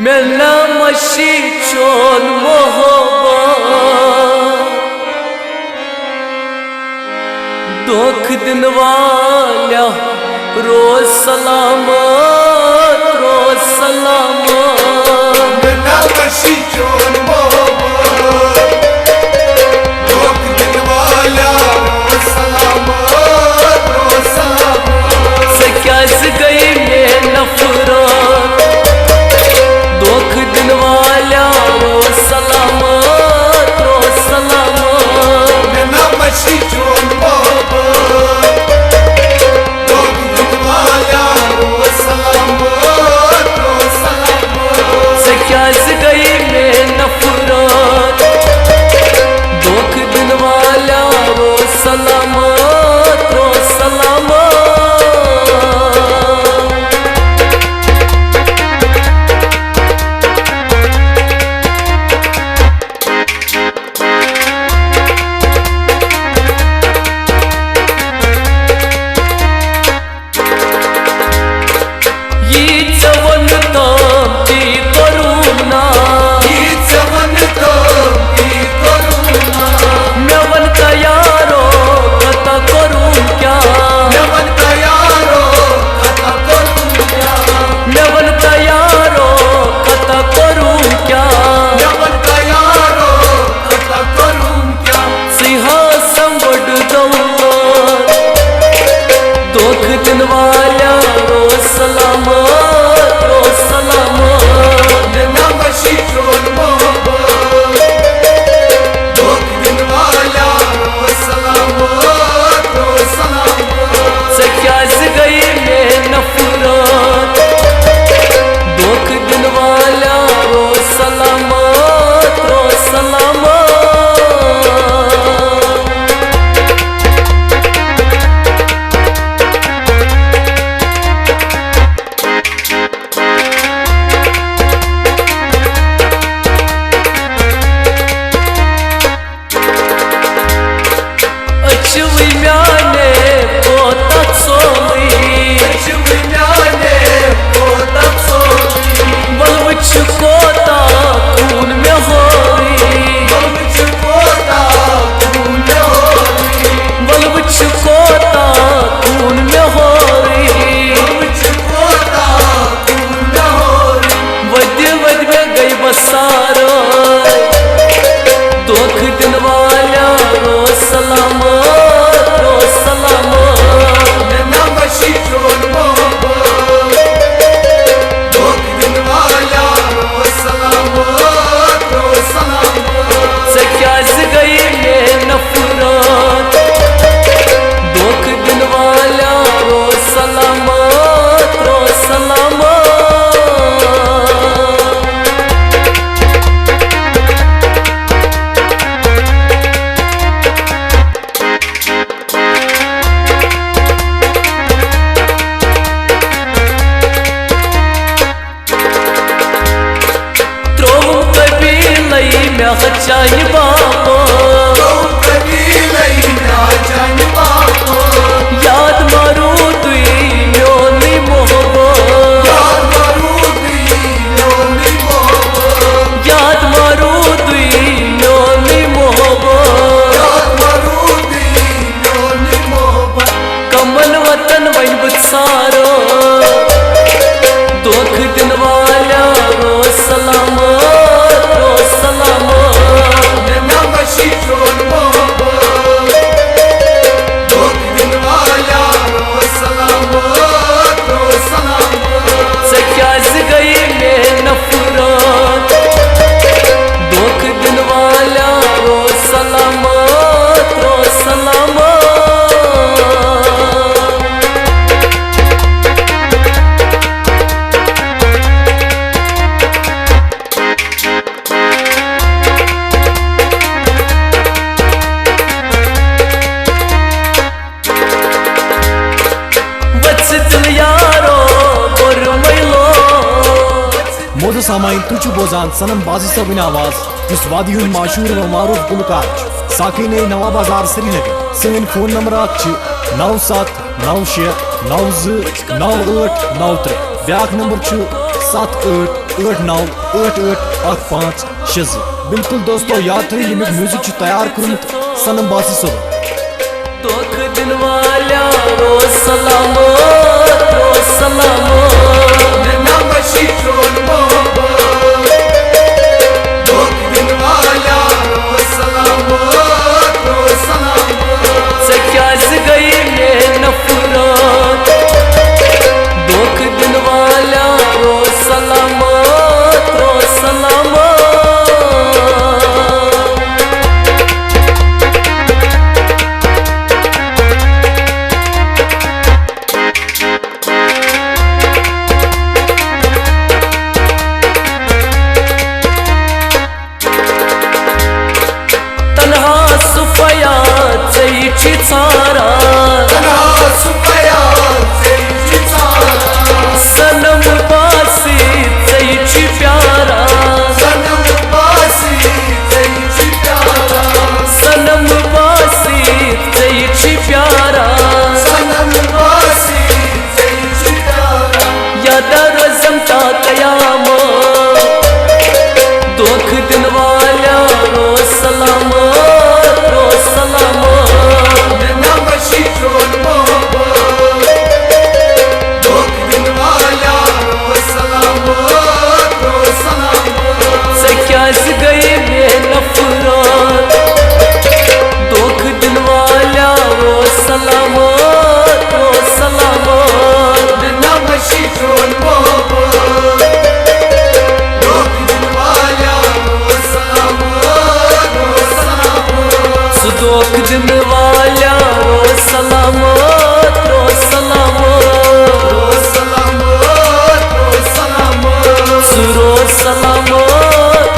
मिलना मशी चोन मोहब्बत दुख दिन वाल्या रोज सलामत मिलना मशी चोन मोहब्बत दुख दिन वाल्या रोज सलामत से कैसे गई में नफरत दुख दिन वाल्या रोज सलामत मिलना मशी चोन मोहब्बत दुख दिन वाल्या रोज सलामत से कैसे गई में नफरत दुख दिन वाल्या रोज सलामत चाहिए बापो याद मारू तुई म्योनी मोहब्बत याद मारू तुई म्योनी मोहब्बत कमल वतन वही बुसारो दुख दिन वाल्या रोज सलामत मोज़ सामाइन तुझु बोजान सनम बाजी सबन आवाज जिस वादी हुन माशूर व मारूफ गुलकार साकिन नवा बाजार श्रीनगर सन फोन नंबर 9796929893 ब्याक नंबर 7889881560। बिल्कुल दोस्तों याद थी यमुक म्यूजिक तैयार कर्मुत सनम बासी सब। दुख दिन वाल्या रो सलामो नमशी चोन मोहब्बत दुख दिन वाला रो सलामत से क्या गई में नफरत। दुख दिन वाल्या रो सलामत सनम बासी चैची प्यारा सनम बासी चैची प्यारा यादा रजमता कयाम दुख दिन वाल्या रो सलाम नमशी चोन मोहब्बत दुख दिन वाला रो सलामत से क्या गई में नफरत। दुख दिन वाल्या रो सलामत नमशी चोन मोहब्बत दुख दिन वाला रो सलामत दुख दिन वाल्या रो सलामत सुरो सलामत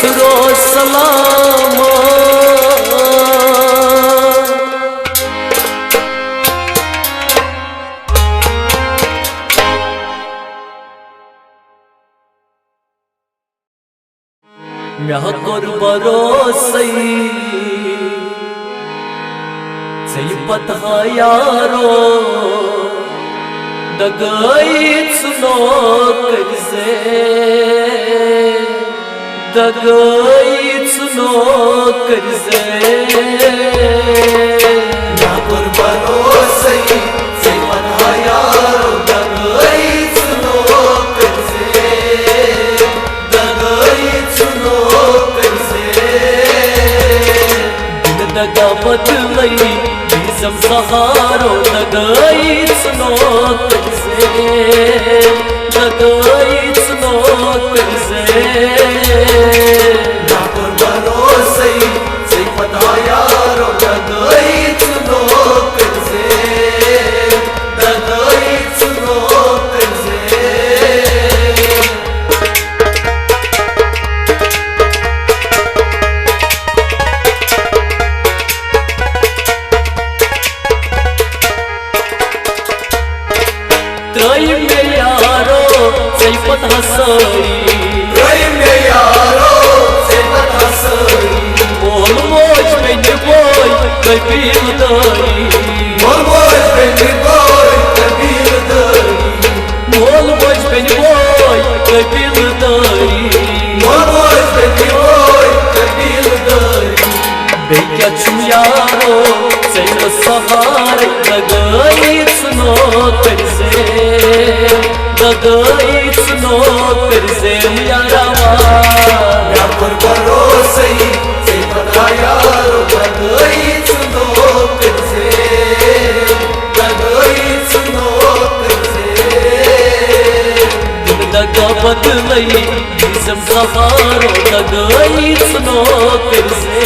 सुरो सलामत। म्या कर भरोसई सही पता यारो दगाई सुनो करजे दगाई सुनो करजे ना कर भरोसे से पता यारो दगाई सुनो दिन दगा बदलई निजम सहारो दगाई सुनो करजे ना कर भरोसे से पता यारो दगाई सुनो त्रय में यारो सही पता सई बोल मोज में बोल कबीर दई बोल मोज में बोल कबीर दई बेक्या छुयारो चलो सहार दगाई सुनो करजे यारावा ना कर भरोसे से पता यारो दगाई सुनो दिन दगा बदलई निजम सहारो दगाई सुनो करजे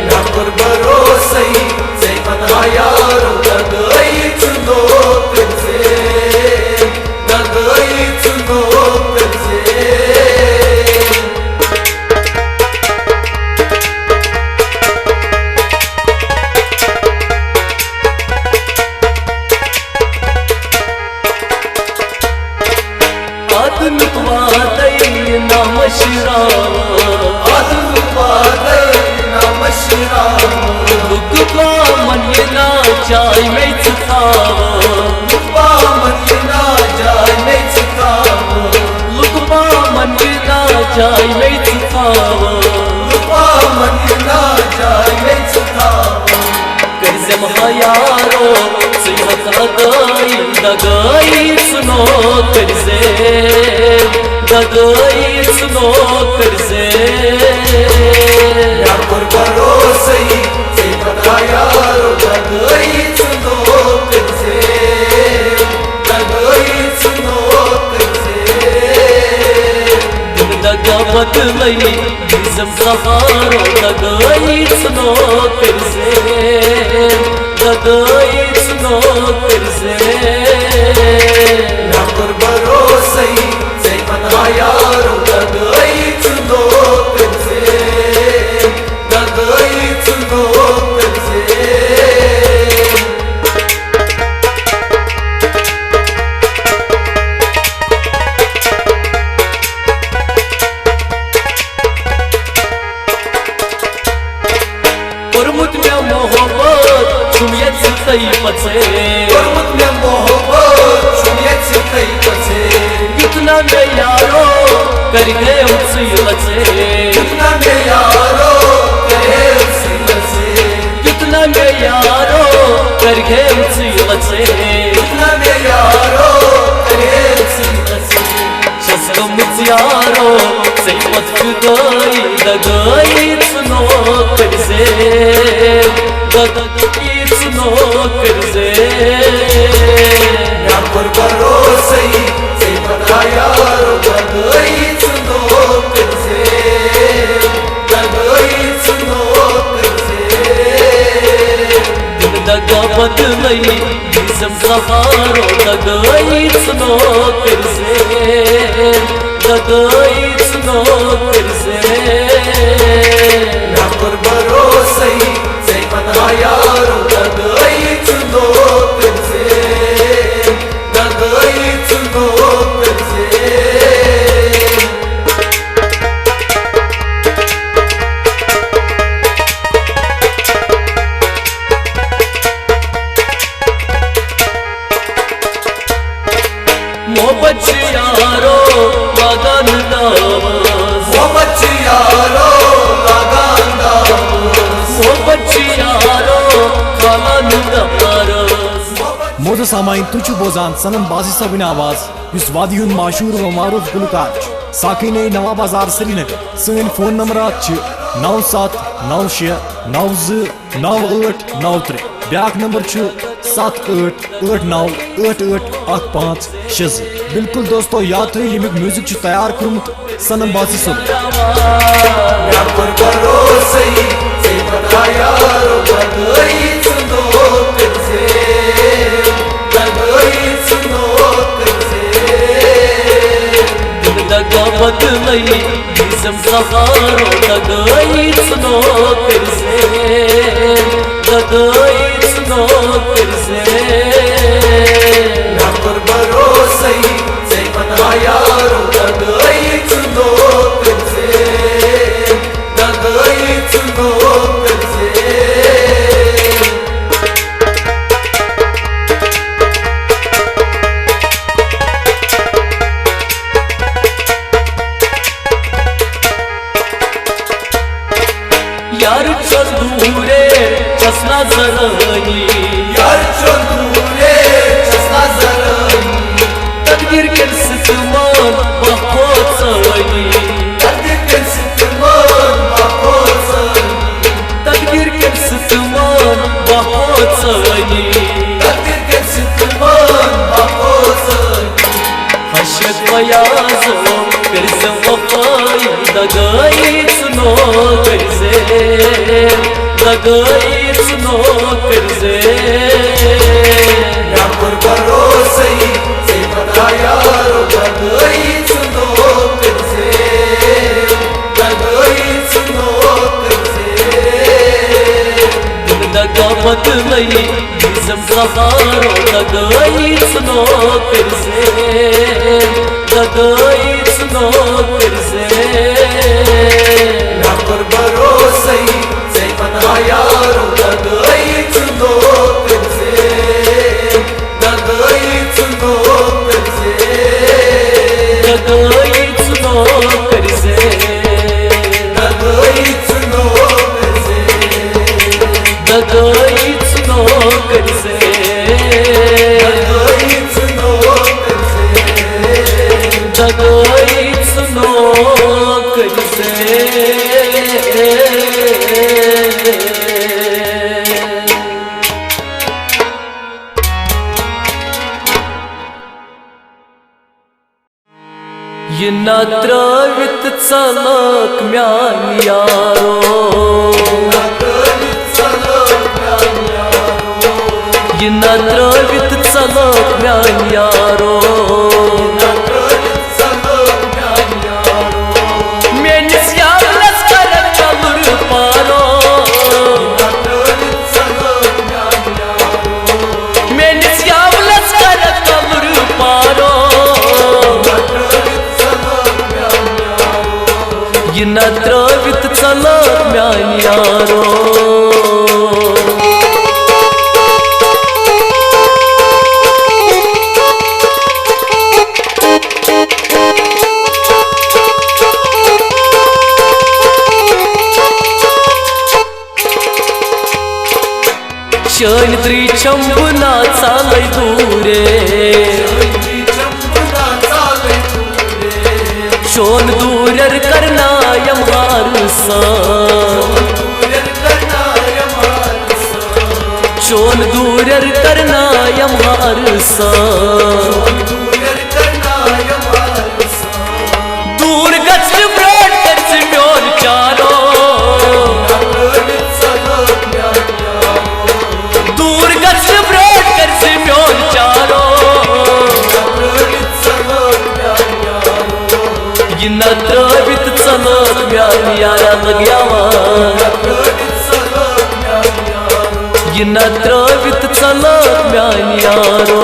ना कर भरोसे से पता यारो दगाई सुनो करजे आदमी जाय में लुकबा मदीना जाय में लुकबा मदीना जाय में लुकबा मदीना जाय में कर्जम यारो सिहत दगाई सुनो कर्जे दगाई सुनो कर्जे यार भरोसे से पता यारो दगाई सुनो कर्जे दिन दगा बदलई जिसम सहारो दगाई सुनो कर्जे दगाई सुनो कर्जे यार भरोसे से पता यारो दगाई सुनो कर्जे Kurmut me mohabbat shumiyat sitai pache Kurmut me mohabbat shumiyat sitai pache Kitna me yaro kar gaye utsi lache Kitna me yaro kare utsi lache Kitna me yaro kar gaye utsi lache Kitna me yaro kare utsi lache Shaskam yaro say mat fidai dagai suno karze dagai suno karze यार भरोसे से पता यारो दगाई सुनो कर्जे दिन दगा बदलई जिसम सहारो दगाई सुनो कर्जे दगाई सुनो कर्जे यार भरोसे से पता यारो दगाई सुनो कर्जे मोहब्बत यारो लगान दावस मोहब्बत यारो लगान दावस मोहब्बत यारो खालान दावस मोज़ सामाइन तुझ बोजान सनम बाजी सबन आवाज युस वादी माशूर व मारूफ गुलकार साकिने नवा बाजार श्रीनगर सन फोन नंबर 9796929893 ब्याक नंबर 7889881560 बिल्कुल दोस्तों याद थी यमुक म्यूजिक तैयार कर्मुत सनम बाजी सब यार भरोसे से पता यारो दगाई सुनो कर्जे दिन दगा बदलई जिसम सहारो दगाई सुनो कर्जे दगाई सुनो कर्जे यार भरोसे से पता यारो दगाई सुनो कर्जे यार चंदूरे चसना जराई यार चंदूरे चसना जराई तकदीर के सितमान बहुत सही तकदीर के सितमान बहुत सही तकदीर के सितमान बहुत सही तकदीर के सितमान बहुत सही हशत बयाज़ो कर्ज़ वफ़ाई दगाई सुनो कर्ज़े दगाई सुनो कर्ज़े यार भरोसे से पता यारो दगाई सुनो कर्जे दिन दगा बदलई जिसम सहारो दगाई सुनो कर्ज़े दगाई सुनो कर्ज़े यार भरोसे से पता यारो दगाई सुनो कर्जे नत्रवित चलक म्यान यारो ये नत्रवित चलक म्यान यारो मेनिस यावलस करक चलुर पारो मेनिस यावलस करक चलुर पारो ये नत्रवित चलक म्यान यारो शोन द्री चंबुना चालै दूरे शोन दूरर करना यमहारसा शोन दूरर करना यमहारसा दूर गच ब्रोड गच म्योन चारो दूर गच ब्रोड गच म्योन चारो ये नत्रवित चलक म्यान यारा लग्यावा ये नत्रवित चलक म्यान यारो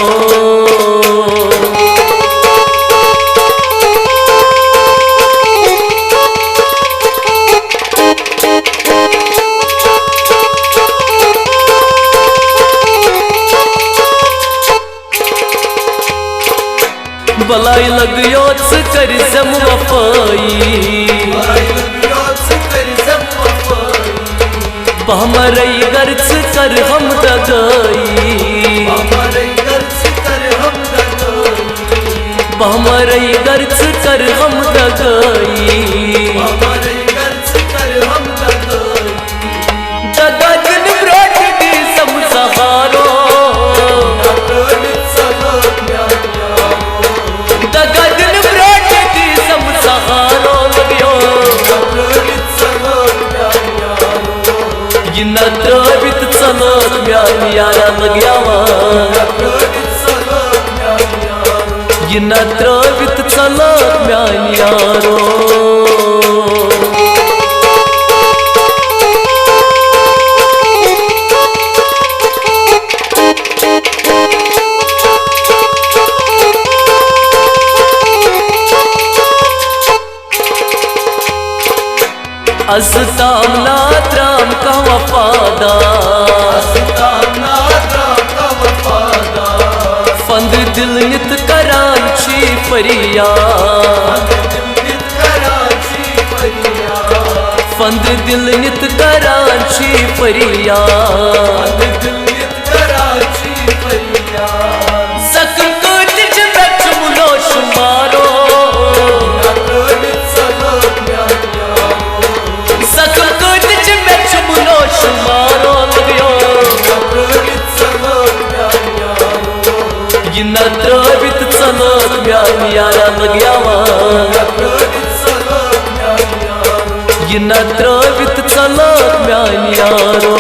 बलाई लग्योच कर जम वफाई बहमरई गर्च कर हम दगाई बहमरई गर्च कर हम दगाई दगा दिन ब्रोट दी सम सहारो दगा दिन ब्रोट दी सम सहारो लग्यो ये नत्रवित चलक म्यान यारा लग्यावा ये नत्रवित चलक म्यान यारो अस्तामना त्राम का वफादा फंद दिल नित करांची फरिया फंद दिल नित करांची फरिया सकम को तिज बच मुलो शुमारो सकम को तिज बच मुलो शुमारो लग्यो ये नत्रवित चलक म्यान यारा लग्यावा ये नत्रवित चलक म्यान यारो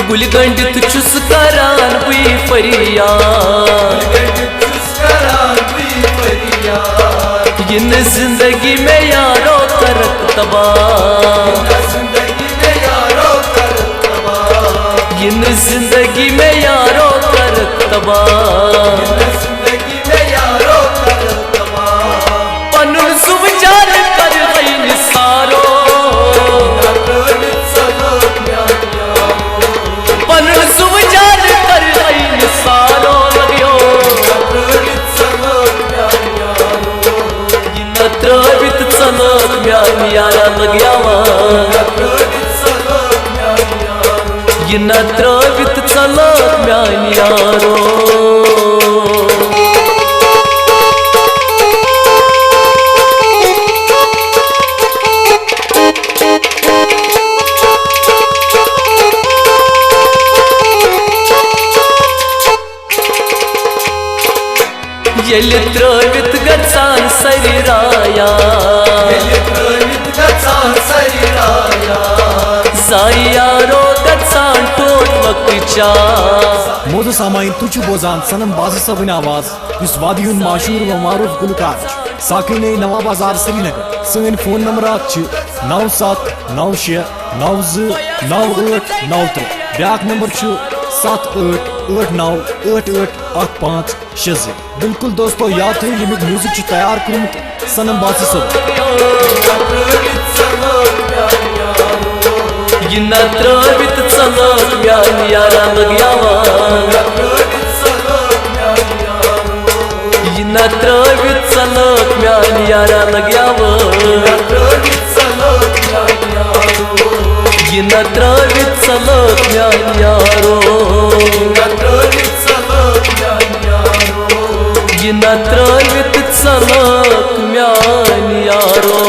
गुलगंड तुझुस करान हुई फरियाद इन जिंदगी में यारो करक तबाह इन जिंदगी में यारो करक तबाह पनुन सुबजान कर गई निसारो पनुन सुबजान कर गई निसारो लग्यो ये नत्रवित चलक म्यान यारा लग्यावा ये नत्रवित चलक म्यान यारो येल्ले त्रवित गचान सरी राया साई यारो गचान टोट वक्चा मोद सामाइन तुझ बोजान सनम बाजी सबन आवाज इस वादी माशूर व मारूफ गुलकार साकिन नवा बाजार श्रीनगर सन फोन नंबर 9796929893 ब्याक नंबर 7889881560 बिल्कुल दोस्तों याद थी यमुक म्यूजिक तैयार कर्मुत सनम बाजी सब यह न त्रवित चलक म्यान यारा लग्यावान यह न त्रवित चलक म्यान यारा लग्यावान यह न त्रवित चलक म्यान यारो यह न त्रवित चलक म्यान यारो